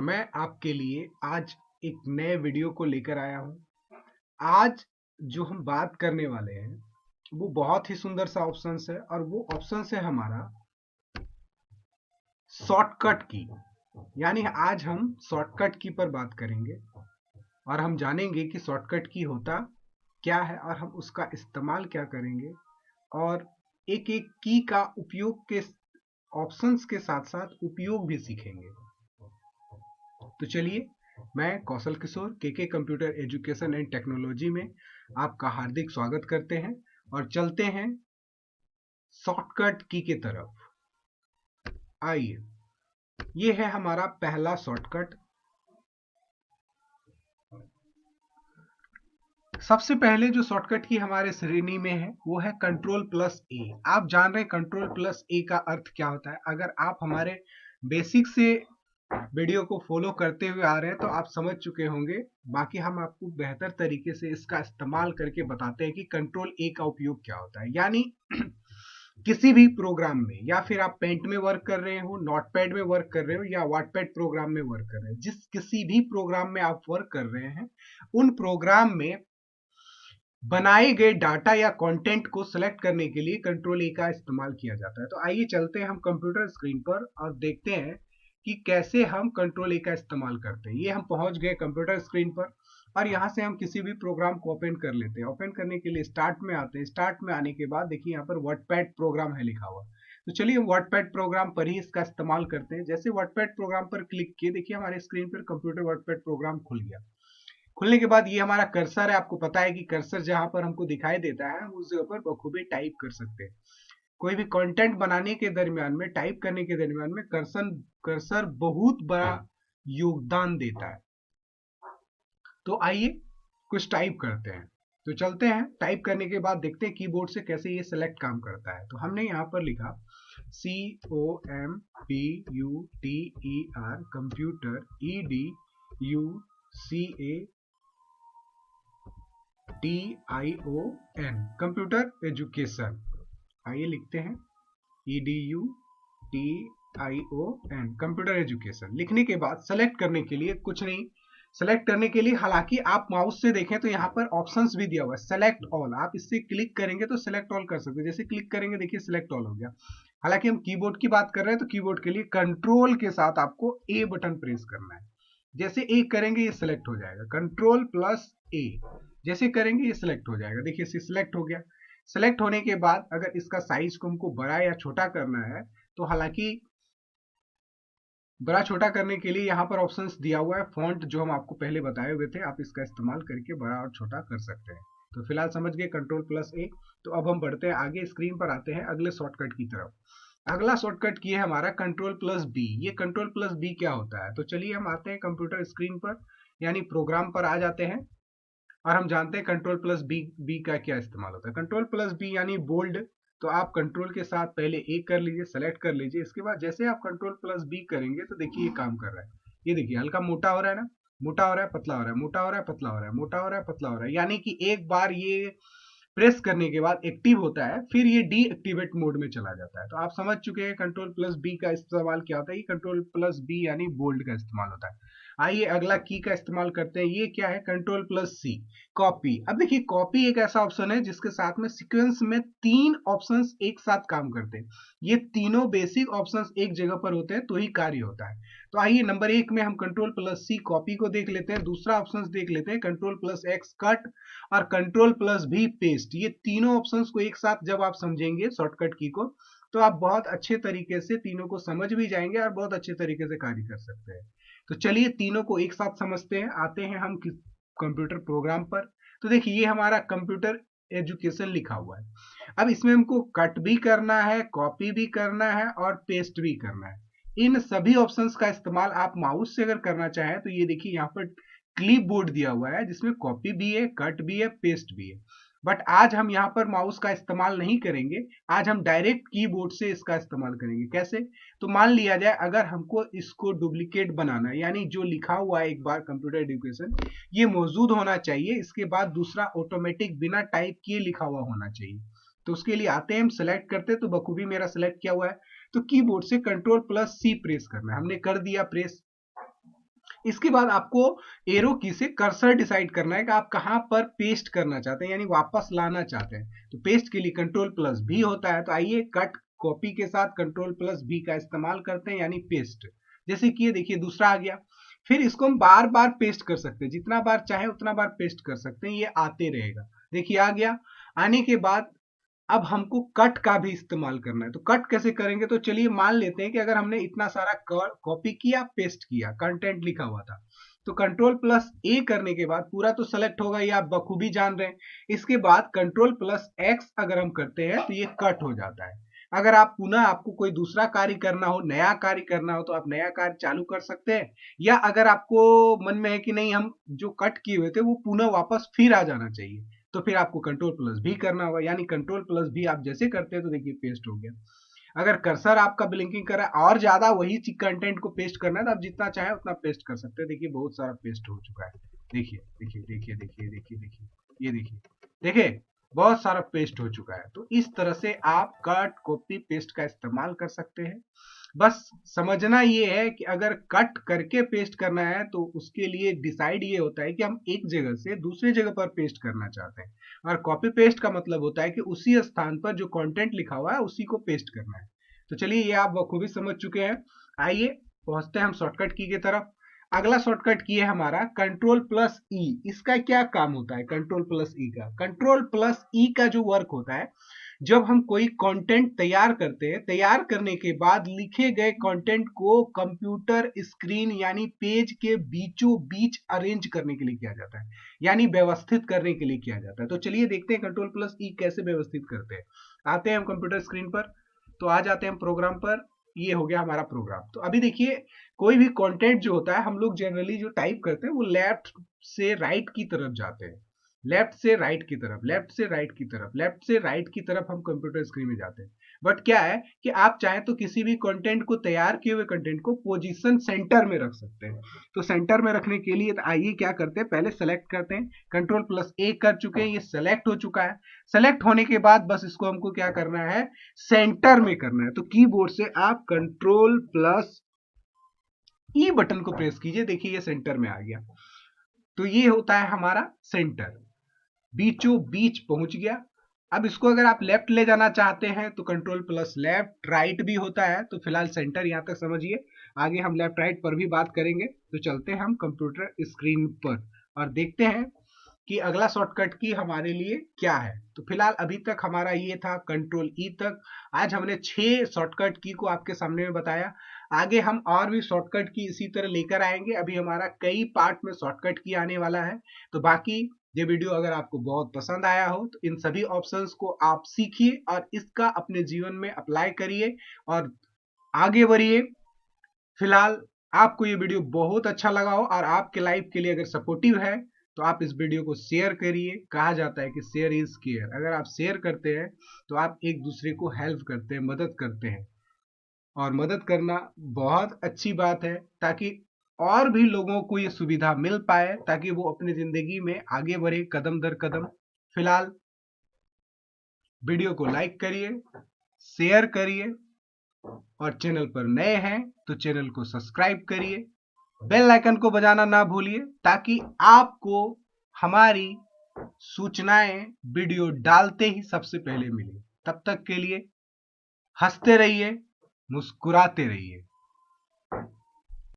मैं आपके लिए आज एक नए वीडियो को लेकर आया हूं। आज जो हम बात करने वाले हैं वो बहुत ही सुंदर सा ऑप्शन है और वो ऑप्शन है हमारा शॉर्टकट की। यानी आज हम शॉर्टकट की पर बात करेंगे और हम जानेंगे कि शॉर्टकट की होता क्या है और हम उसका इस्तेमाल क्या करेंगे और एक एक की का उपयोग के ऑप्शंस के साथ साथ उपयोग भी सीखेंगे। तो चलिए, मैं कौशल किशोर के कंप्यूटर एजुकेशन एंड टेक्नोलॉजी में आपका हार्दिक स्वागत करते हैं और चलते हैं शॉर्टकट की के तरफ। आइए, ये है हमारा पहला शॉर्टकट। सबसे पहले जो शॉर्टकट की हमारे श्रेणी में है वो है कंट्रोल प्लस ए। आप जान रहे हैं कंट्रोल प्लस ए का अर्थ क्या होता है। अगर आप हमारे बेसिक से वीडियो को फॉलो करते हुए आ रहे हैं तो आप समझ चुके होंगे। बाकी हम आपको बेहतर तरीके से इसका इस्तेमाल करके बताते हैं कि कंट्रोल ए का उपयोग क्या होता है। यानी किसी भी प्रोग्राम में, या फिर आप पेंट में वर्क कर रहे हो, नोटपैड में वर्क कर रहे हो या वाटपैड प्रोग्राम में वर्क कर रहे हो, जिस किसी भी प्रोग्राम में आप वर्क कर रहे हैं उन प्रोग्राम में बनाए गए डाटा या कंटेंट को सिलेक्ट करने के लिए कंट्रोल ए का इस्तेमाल किया जाता है। तो आइए चलते हैं हम कंप्यूटर स्क्रीन पर और देखते हैं कि कैसे हम कंट्रोल ए का इस्तेमाल करते हैं। ये हम पहुंच गए कंप्यूटर स्क्रीन पर और यहाँ से हम किसी भी प्रोग्राम को ओपन कर लेते हैं। ओपन करने के लिए स्टार्ट में आते हैं। स्टार्ट में आने के बाद देखिए यहाँ पर वर्डपैड प्रोग्राम है लिखा हुआ। तो चलिए हम वर्डपैड प्रोग्राम पर ही इसका इस्तेमाल करते हैं। जैसे वर्डपैड प्रोग्राम पर क्लिक किए, देखिए हमारे स्क्रीन पर कंप्यूटर वर्डपैड प्रोग्राम खुल गया। खुलने के बाद ये हमारा कर्सर है। आपको पता है कि कर्सर जहां पर हमको दिखाई देता है हम उस जगह पर बखूबी टाइप कर सकते हैं। कोई भी कंटेंट बनाने के दरमियान में, टाइप करने के दरमियान में कर्सर बहुत बड़ा योगदान देता है। तो आइए कुछ टाइप करते हैं। तो चलते हैं, टाइप करने के बाद देखते हैं कीबोर्ड से कैसे ये सेलेक्ट काम करता है। तो हमने यहाँ पर लिखा COMPUTER computer, EDUCATION computer education. आइए लिखते हैं EDUTION कंप्यूटर एजुकेशन। लिखने के बाद सेलेक्ट करने के लिए कुछ नहीं, सेलेक्ट करने के लिए हालांकि आप माउस से देखें तो यहाँ पर ऑप्शंस भी दिया हुआ है सेलेक्ट ऑल। आप इससे क्लिक करेंगे तो सेलेक्ट ऑल कर सकते हैं। जैसे क्लिक करेंगे देखिए सेलेक्ट ऑल हो गया। हालांकि हम कीबोर्ड की बात कर रहे हैं तो कीबोर्ड के लिए कंट्रोल के साथ आपको ए बटन प्रेस करना है। जैसे ए करेंगे ये सिलेक्ट हो जाएगा, कंट्रोल प्लस ए जैसे करेंगे ये सिलेक्ट हो जाएगा। देखिए सिलेक्ट हो गया। सिलेक्ट होने के बाद अगर इसका साइज को हमको बड़ा या छोटा करना है तो हालांकि बड़ा छोटा करने के लिए यहाँ पर ऑप्शंस दिया हुआ है। फॉन्ट जो हम आपको पहले बताए हुए थे, आप इसका इस्तेमाल करके बड़ा और छोटा कर सकते हैं। तो फिलहाल समझ गए कंट्रोल प्लस ए। तो अब हम बढ़ते हैं आगे, स्क्रीन पर आते हैं अगले शॉर्टकट की तरफ। अगला शॉर्टकट की है हमारा कंट्रोल प्लस बी। ये कंट्रोल प्लस बी क्या होता है? तो चलिए हम आते हैं कंप्यूटर स्क्रीन पर, यानी प्रोग्राम पर आ जाते हैं और हम जानते हैं कंट्रोल प्लस बी का क्या इस्तेमाल होता है। कंट्रोल प्लस बी यानी बोल्ड। तो आप कंट्रोल के साथ पहले ए कर लीजिए, सेलेक्ट कर लीजिए। इसके बाद जैसे आप कंट्रोल प्लस बी करेंगे तो देखिए ये काम कर रहा है। ये देखिए हल्का मोटा हो रहा है ना, मोटा हो रहा है, पतला हो रहा है, मोटा हो रहा है, पतला हो रहा है, मोटा हो रहा है, पतला हो रहा है। यानी कि एक बार ये प्रेस करने के बाद एक्टिव होता है, फिर ये डीएक्टिवेट मोड में चला जाता है। तो आप समझ चुके हैं कंट्रोल प्लस बी का इस्तेमाल क्या होता है। कंट्रोल प्लस बी यानी बोल्ड का इस्तेमाल होता है। आइए अगला की का इस्तेमाल करते हैं। ये क्या है? कंट्रोल प्लस सी, कॉपी। अब देखिए कॉपी एक ऐसा ऑप्शन है जिसके साथ में सीक्वेंस में 3 ऑप्शंस एक साथ काम करते हैं। ये तीनों बेसिक ऑप्शंस एक जगह पर होते हैं तो ही कार्य होता है। तो आइए नंबर 1 में हम कंट्रोल प्लस सी कॉपी को देख लेते हैं। दूसरा ऑप्शन देख लेते हैं कंट्रोल प्लस एक्स कट और कंट्रोल प्लस भी पेस्ट। ये तीनों ऑप्शंस को एक साथ जब आप समझेंगे शॉर्टकट की को, तो आप बहुत अच्छे तरीके से तीनों को समझ भी जाएंगे और बहुत अच्छे तरीके से कार्य कर सकते हैं। तो चलिए तीनों को एक साथ समझते हैं। आते हैं हम कंप्यूटर प्रोग्राम पर। तो देखिए ये हमारा कंप्यूटर एजुकेशन लिखा हुआ है। अब इसमें हमको कट भी करना है, कॉपी भी करना है और पेस्ट भी करना है। इन सभी ऑप्शंस का इस्तेमाल आप माउस से अगर करना चाहें तो ये देखिए यहाँ पर क्लिप बोर्ड दिया हुआ है जिसमें कॉपी भी है, कट भी है, पेस्ट भी है। बट आज हम यहाँ पर माउस का इस्तेमाल नहीं करेंगे। आज हम डायरेक्ट कीबोर्ड से इसका इस्तेमाल करेंगे। कैसे? तो मान लिया जाए अगर हमको इसको डुप्लीकेट बनाना है, यानी जो लिखा हुआ है एक बार कंप्यूटर एजुकेशन ये मौजूद होना चाहिए, इसके बाद दूसरा ऑटोमेटिक बिना टाइप किए लिखा हुआ होना चाहिए। तो उसके लिए आते हैं, हम सेलेक्ट करते हैं। तो बखूबी मेरा सेलेक्ट किया हुआ है। तो कीबोर्ड से कंट्रोल प्लस सी प्रेस करना है। हमने कर दिया प्रेस। इसके बाद आपको एरो की से कर्सर डिसाइड करना है कि आप कहां पर पेस्ट करना चाहते हैं, यानी वापस लाना चाहते हैं। तो पेस्ट के लिए कंट्रोल प्लस भी होता है। तो आइए कट कॉपी के साथ कंट्रोल प्लस भी का इस्तेमाल करते हैं, यानी पेस्ट। जैसे कि ये देखिए दूसरा आ गया। फिर इसको हम बार बार पेस्ट कर सकते हैं, जितना बार चाहे उतना बार पेस्ट कर सकते हैं, ये आते रहेगा। देखिए आ गया। आने के बाद अब हमको कट का भी इस्तेमाल करना है। तो कट कैसे करेंगे, तो चलिए मान लेते हैं कि अगर हमने इतना सारा कॉपी किया, पेस्ट किया, कंटेंट लिखा हुआ था, तो कंट्रोल प्लस ए करने के बाद पूरा तो सेलेक्ट होगा, ये आप बखूबी जान रहे हैं। इसके बाद कंट्रोल प्लस एक्स अगर हम करते हैं तो ये कट हो जाता है। अगर आप पुनः आपको कोई दूसरा कार्य करना हो, नया कार्य करना हो, तो आप नया कार्य चालू कर सकते हैं। या अगर आपको मन में है कि नहीं, हम जो कट किए हुए थे वो पुनः वापस फिर आ जाना चाहिए, तो फिर आपको कंट्रोल प्लस भी करना होगा। यानी कंट्रोल प्लस भी आप जैसे करते हैं तो देखिए पेस्ट हो गया। अगर कर्सर आपका ब्लिंकिंग कर रहा है और ज्यादा वही कंटेंट को पेस्ट करना है, तो आप जितना चाहे उतना पेस्ट कर सकते हैं। देखिए बहुत सारा पेस्ट हो चुका है। देखिए देखिए देखिए देखिए देखिए देखिए, ये देखिए देखिए बहुत सारा पेस्ट हो चुका है। तो इस तरह से आप कट कॉपी पेस्ट का इस्तेमाल कर सकते हैं। बस समझना ये है कि अगर कट करके पेस्ट करना है तो उसके लिए डिसाइड ये होता है कि हम एक जगह से दूसरी जगह पर पेस्ट करना चाहते हैं, और कॉपी पेस्ट का मतलब होता है कि उसी स्थान पर जो कंटेंट लिखा हुआ है उसी को पेस्ट करना है। तो चलिए ये आप बखूबी समझ चुके हैं। आइए पहुंचते हैं हम शॉर्टकट की तरफ। अगला शॉर्टकट की है हमारा कंट्रोल प्लस ई। इसका क्या काम होता है कंट्रोल प्लस ई का? कंट्रोल प्लस ई का जो वर्क होता है, जब हम कोई कंटेंट तैयार करते हैं, तैयार करने के बाद लिखे गए कंटेंट को कंप्यूटर स्क्रीन यानी पेज के बीचों बीच अरेंज करने के लिए किया जाता है, यानी व्यवस्थित करने के लिए किया जाता है। तो चलिए देखते हैं कंट्रोल प्लस ई कैसे व्यवस्थित करते हैं। आते हैं हम कंप्यूटर स्क्रीन पर, तो आ जाते हैं हम प्रोग्राम पर। ये हो गया हमारा प्रोग्राम। तो अभी देखिए कोई भी कंटेंट जो होता है, हम लोग जनरली जो टाइप करते हैं वो लेफ्ट से राइट की तरफ जाते हैं, लेफ्ट से राइट की तरफ, लेफ्ट से राइट की तरफ, लेफ्ट से राइट की तरफ हम कंप्यूटर स्क्रीन में जाते हैं। बट क्या है कि आप चाहें तो किसी भी कंटेंट को, तैयार किए हुए कंटेंट को पोजीशन सेंटर में रख सकते हैं। तो सेंटर में रखने के लिए आइए क्या करते हैं, पहले सेलेक्ट करते हैं। कंट्रोल प्लस ए कर चुके हैं, ये सेलेक्ट हो चुका है। सेलेक्ट होने के बाद बस इसको हमको क्या करना है, सेंटर में करना है। तो कीबोर्ड से आप कंट्रोल प्लस ई बटन को प्रेस कीजिए, देखिए ये सेंटर में आ गया। तो ये होता है हमारा सेंटर, बीचों बीच पहुंच गया। अब इसको अगर आप लेफ्ट ले जाना चाहते हैं तो कंट्रोल प्लस लेफ्ट, राइट भी होता है। तो फिलहाल सेंटर यहां तक समझिए, आगे हम लेफ्ट राइट पर भी बात करेंगे। तो चलते हैं हम कंप्यूटर स्क्रीन पर और देखते हैं कि अगला शॉर्टकट की हमारे लिए क्या है। तो फिलहाल अभी तक हमारा ये था कंट्रोल ई तक। आज हमने 6 शॉर्टकट की को आपके सामने में बताया। आगे हम और भी शॉर्टकट की इसी तरह लेकर आएंगे। अभी हमारा कई पार्ट में शॉर्टकट की आने वाला है। तो बाकी ये वीडियो अगर आपको बहुत पसंद आया हो तो इन सभी ऑप्शंस को आप सीखिए और इसका अपने जीवन में अप्लाई करिए और आगे बढ़िए। फिलहाल आपको ये वीडियो बहुत अच्छा लगा हो और आपके लाइफ के लिए अगर सपोर्टिव है तो आप इस वीडियो को शेयर करिए। कहा जाता है कि शेयर इज केयर। अगर आप शेयर करते हैं तो आप एक दूसरे को हेल्प करते हैं, मदद करते हैं, और मदद करना बहुत अच्छी बात है, ताकि और भी लोगों को ये सुविधा मिल पाए, ताकि वो अपनी जिंदगी में आगे बढ़े कदम दर कदम। फिलहाल वीडियो को लाइक करिए, शेयर करिए, और चैनल पर नए हैं तो चैनल को सब्सक्राइब करिए, बेल आइकन को बजाना ना भूलिए, ताकि आपको हमारी सूचनाएं वीडियो डालते ही सबसे पहले मिले। तब तक के लिए हंसते रहिए, मुस्कुराते रहिए।